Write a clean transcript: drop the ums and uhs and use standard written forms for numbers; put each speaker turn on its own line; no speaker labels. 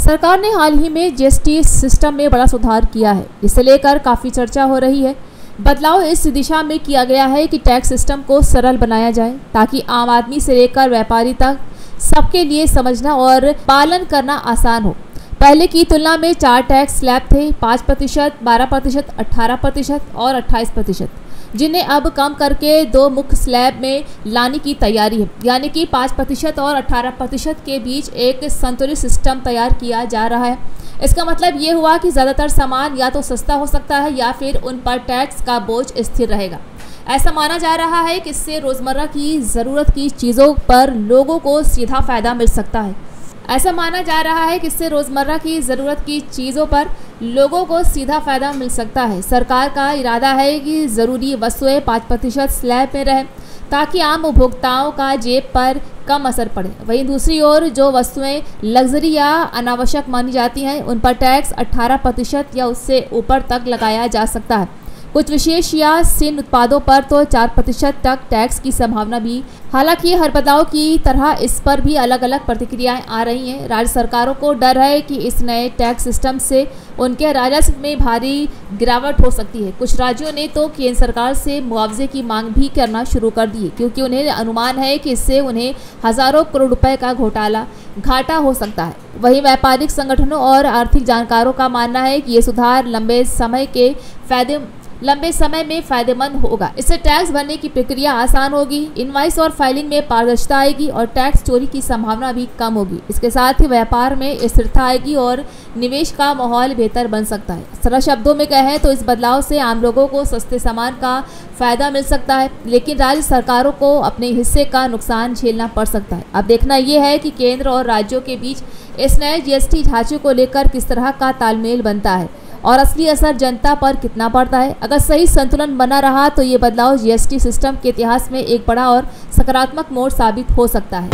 सरकार ने हाल ही में जीएसटी सिस्टम में बड़ा सुधार किया है, जिसे लेकर काफ़ी चर्चा हो रही है। बदलाव इस दिशा में किया गया है कि टैक्स सिस्टम को सरल बनाया जाए ताकि आम आदमी से लेकर व्यापारी तक सबके लिए समझना और पालन करना आसान हो। पहले की तुलना में 4 टैक्स स्लैब थे, 5%, 12%, 18% और 28%, जिन्हें अब कम करके 2 मुख्य स्लैब में लाने की तैयारी है, यानी कि 5% और 18% के बीच एक संतुलित सिस्टम तैयार किया जा रहा है। इसका मतलब ये हुआ कि ज़्यादातर सामान या तो सस्ता हो सकता है या फिर उन पर टैक्स का बोझ स्थिर रहेगा। ऐसा माना जा रहा है कि इससे रोज़मर्रा की ज़रूरत की चीज़ों पर लोगों को सीधा फ़ायदा मिल सकता है। ऐसा माना जा रहा है कि इससे रोज़मर्रा की ज़रूरत की चीज़ों पर लोगों को सीधा फ़ायदा मिल सकता है। सरकार का इरादा है कि ज़रूरी वस्तुएं 5% स्लैब में रहें ताकि आम उपभोक्ताओं का जेब पर कम असर पड़े। वहीं दूसरी ओर जो वस्तुएं लग्जरी या अनावश्यक मानी जाती हैं, उन पर टैक्स 18% या उससे ऊपर तक लगाया जा सकता है। कुछ विशेष या सीन उत्पादों पर तो 4% तक टैक्स की संभावना भी। हालांकि हर बदलाव की तरह इस पर भी अलग अलग प्रतिक्रियाएं आ रही हैं। राज्य सरकारों को डर है कि इस नए टैक्स सिस्टम से उनके राजस्व में भारी गिरावट हो सकती है। कुछ राज्यों ने तो केंद्र सरकार से मुआवजे की मांग भी करना शुरू कर दी है, क्योंकि उन्हें अनुमान है कि इससे उन्हें हज़ारों करोड़ रुपए का घाटा हो सकता है। वहीं व्यापारिक संगठनों और आर्थिक जानकारों का मानना है कि ये सुधार लंबे समय में फायदेमंद होगा। इससे टैक्स भरने की प्रक्रिया आसान होगी, इनवॉइस और फाइलिंग में पारदर्शिता आएगी और टैक्स चोरी की संभावना भी कम होगी। इसके साथ ही व्यापार में स्थिरता आएगी और निवेश का माहौल बेहतर बन सकता है। सरल शब्दों में कहें तो इस बदलाव से आम लोगों को सस्ते सामान का फायदा मिल सकता है, लेकिन राज्य सरकारों को अपने हिस्से का नुकसान झेलना पड़ सकता है। अब देखना यह है कि केंद्र और राज्यों के बीच इस नए जीएसटी ढांचे को लेकर किस तरह का तालमेल बनता है और असली असर जनता पर कितना पड़ता है। अगर सही संतुलन बना रहा तो ये बदलाव जीएसटी सिस्टम के इतिहास में एक बड़ा और सकारात्मक मोड़ साबित हो सकता है।